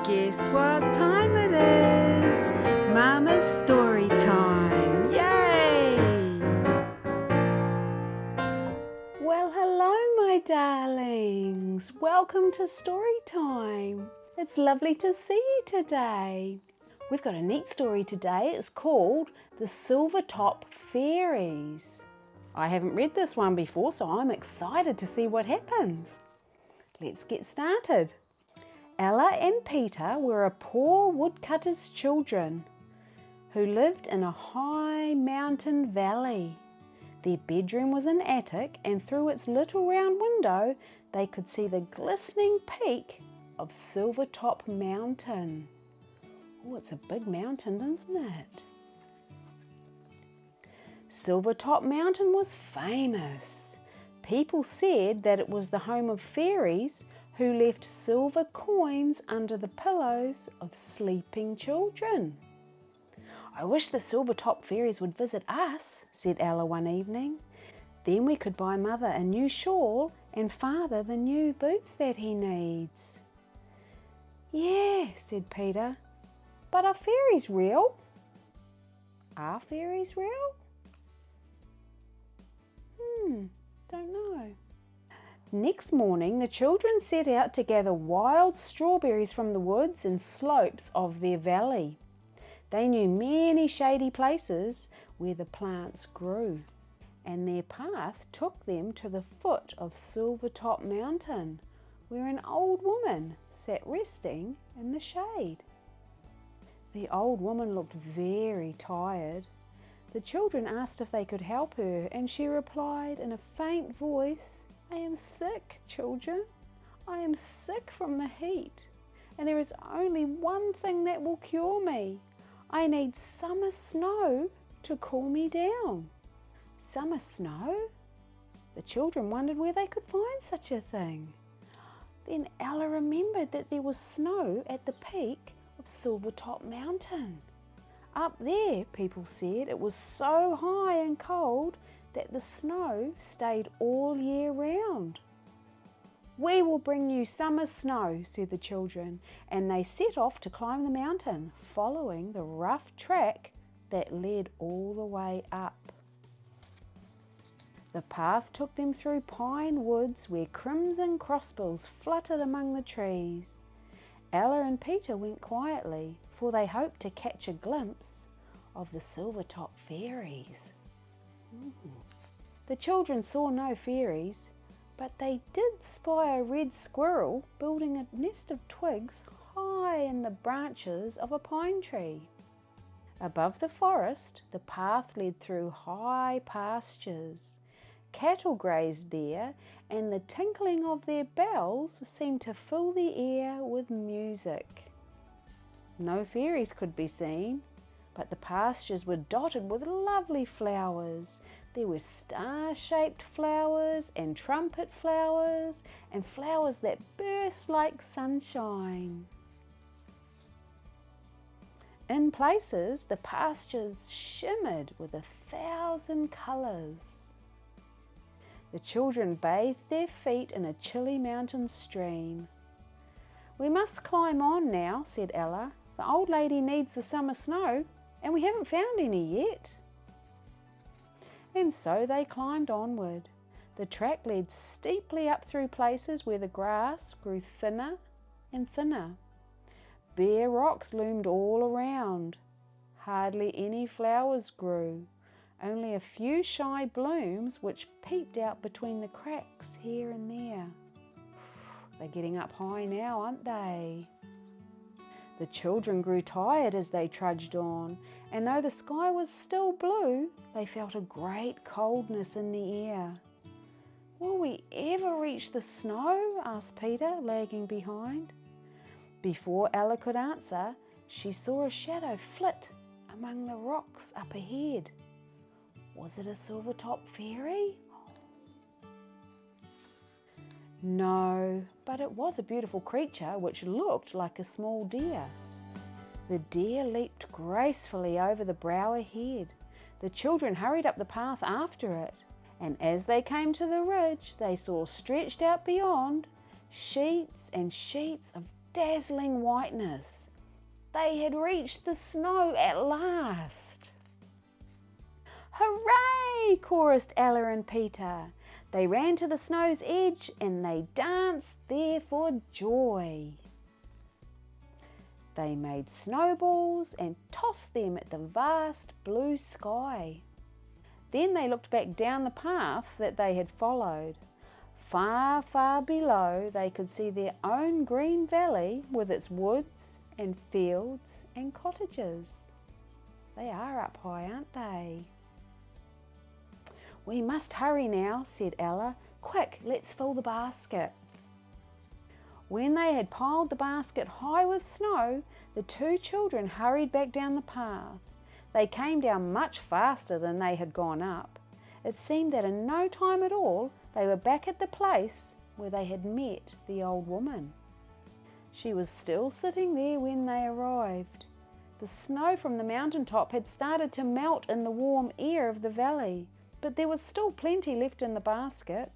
Guess what time it is? Mama's story time. Yay! Well, hello, my darlings. Welcome to story time. It's lovely to see you today. We've got a neat story today. It's called The Silvertop Fairies. I haven't read this one before, so I'm excited to see what happens. Let's get started. Ella and Peter were a poor woodcutter's children who lived in a high mountain valley. Their bedroom was an attic, and through its little round window they could see the glistening peak of Silvertop Mountain. Oh, it's a big mountain, isn't it? Silvertop Mountain was famous. People said that it was the home of fairies who left silver coins under the pillows of sleeping children. I wish the Silvertop Fairies would visit us, said Ella one evening. Then we could buy Mother a new shawl and Father the new boots that he needs. Yeah, said Peter, but are fairies real? Are fairies real? Don't know. Next morning, the children set out to gather wild strawberries from the woods and slopes of their valley. They knew many shady places where the plants grew, and their path took them to the foot of Silvertop Mountain, where an old woman sat resting in the shade. The old woman looked very tired. The children asked if they could help her, and she replied in a faint voice, I am sick, children. I am sick from the heat, and there is only one thing that will cure me. I need summer snow to cool me down. Summer snow? The children wondered where they could find such a thing. Then Ella remembered that there was snow at the peak of Silvertop Mountain. Up there, people said, it was so high and cold that the snow stayed all year round. We will bring you summer snow, said the children, and they set off to climb the mountain, following the rough track that led all the way up. The path took them through pine woods where crimson crossbills fluttered among the trees. Ella and Peter went quietly, for they hoped to catch a glimpse of the Silvertop Fairies. The children saw no fairies, but they did spy a red squirrel building a nest of twigs high in the branches of a pine tree. Above the forest, the path led through high pastures. Cattle grazed there, and the tinkling of their bells seemed to fill the air with music. No fairies could be seen, but the pastures were dotted with lovely flowers. There were star-shaped flowers and trumpet flowers and flowers that burst like sunshine. In places, the pastures shimmered with 1,000 colours. The children bathed their feet in a chilly mountain stream. We must climb on now, said Ella. The old lady needs the summer snow, and we haven't found any yet. And so they climbed onward. The track led steeply up through places where the grass grew thinner and thinner. Bare rocks loomed all around. Hardly any flowers grew, only a few shy blooms which peeped out between the cracks here and there. They're getting up high now, aren't they? The children grew tired as they trudged on, and though the sky was still blue, they felt a great coldness in the air. Will we ever reach the snow? Asked Peter, lagging behind. Before Ella could answer, she saw a shadow flit among the rocks up ahead. Was it a Silvertop Fairy? No, but it was a beautiful creature which looked like a small deer. The deer leaped gracefully over the brow ahead. The children hurried up the path after it, and as they came to the ridge, they saw stretched out beyond sheets and sheets of dazzling whiteness. They had reached the snow at last. Hooray! Chorused Ella and Peter. They ran to the snow's edge and they danced there for joy. They made snowballs and tossed them at the vast blue sky. Then they looked back down the path that they had followed. Far, far below they could see their own green valley with its woods and fields and cottages. They are up high, aren't they? We must hurry now, said Ella. Quick, let's fill the basket. When they had piled the basket high with snow, the two children hurried back down the path. They came down much faster than they had gone up. It seemed that in no time at all they were back at the place where they had met the old woman. She was still sitting there when they arrived. The snow from the mountain top had started to melt in the warm air of the valley, but there was still plenty left in the basket.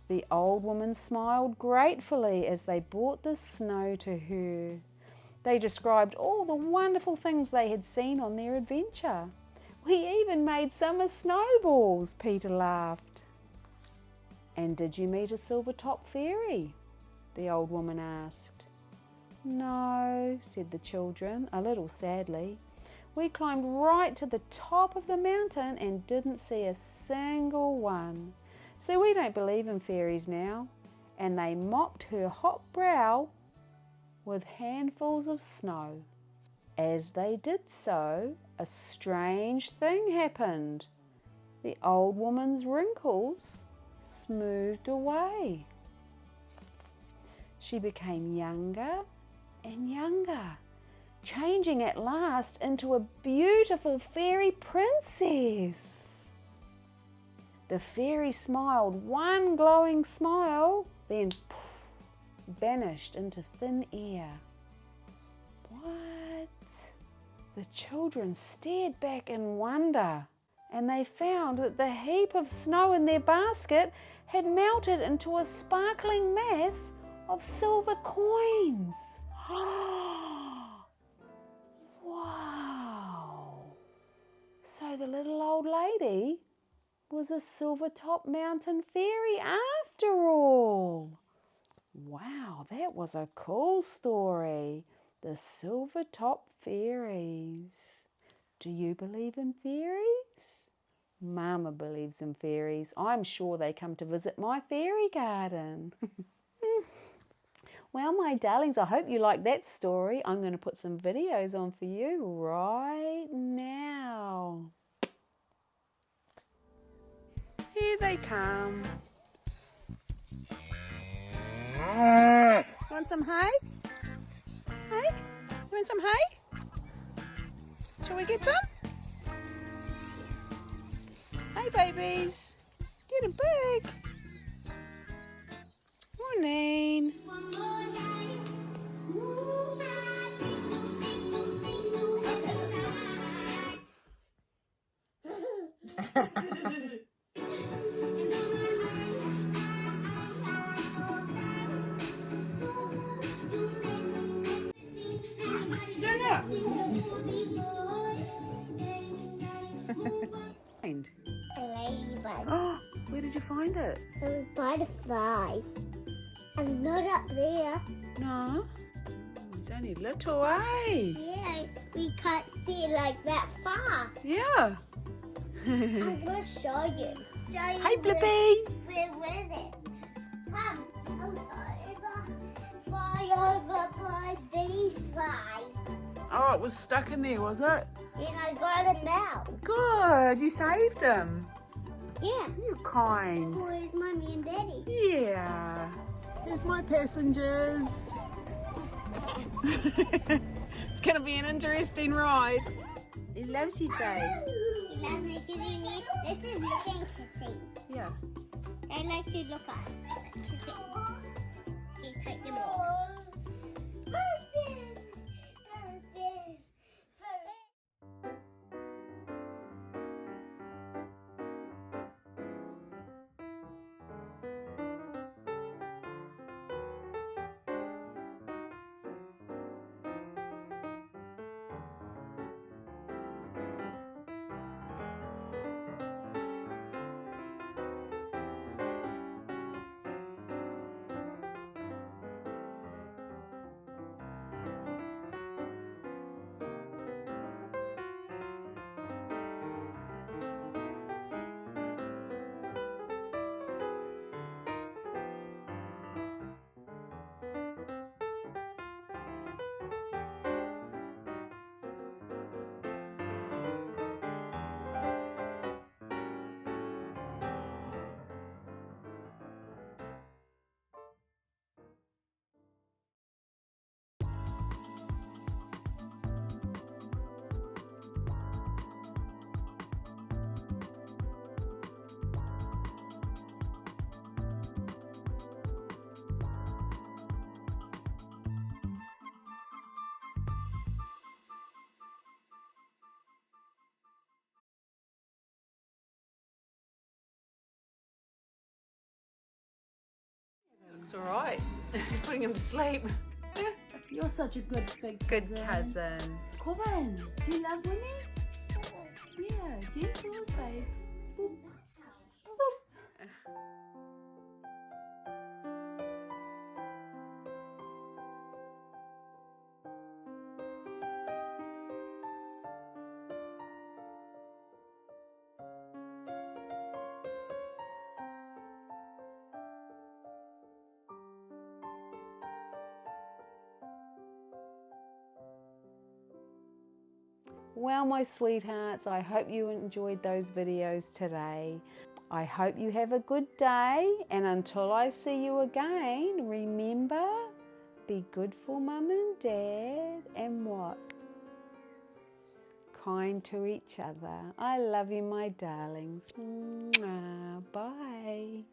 The old woman smiled gratefully as they brought the snow to her. They described all the wonderful things they had seen on their adventure. We even made summer snowballs, Peter laughed. And did you meet a Silvertop fairy? The old woman asked. No, said the children, a little sadly. We climbed right to the top of the mountain and didn't see a single one. So we don't believe in fairies now. And they mopped her hot brow with handfuls of snow. As they did so, a strange thing happened. The old woman's wrinkles smoothed away. She became younger and younger, changing at last into a beautiful fairy princess. The fairy smiled one glowing smile, then vanished into thin air. What? The children stared back in wonder, and they found that the heap of snow in their basket had melted into a sparkling mass of silver coins. Wow! So the little old lady was a Silvertop mountain fairy after all. Wow, that was a cool story. The Silvertop Fairies. Do you believe in fairies? Māma believes in fairies. I'm sure they come to visit my fairy garden. Well, my darlings, I hope you like that story. I'm going to put some videos on for you right now. Here they come. Want some hay? Hey? You want some hay? Shall we get some? Hey, babies. Getting big. Morning. Oh, where did you find it? It was butterflies. And not up there. No, it's only little, eh? Yeah, we can't see it like that far. Yeah. I'm going to show you. Hi, Blippi. Where is it? Come. Fly over by these flies. Oh, it was stuck in there, was it? And I got them out. Good. You saved them. Yeah. You're kind. Where's Mummy and Daddy? Yeah. Here's my passengers. It's going to be an interesting ride. He loves you, Dave. He loves me kissing me. This is looking kissing. Yeah. I like to look at kissing. He take them off. It's all right. He's putting him to sleep. You're such a good big cousin. Good cousin. Corbin, do you love Winnie? Yeah, gentle face. Boop. Boop. Well, my sweethearts, I hope you enjoyed those videos today. I hope you have a good day, and until I see you again, remember, be good for Mum and Dad, and what? Kind to each other. I love you, my darlings. Mwah. Bye.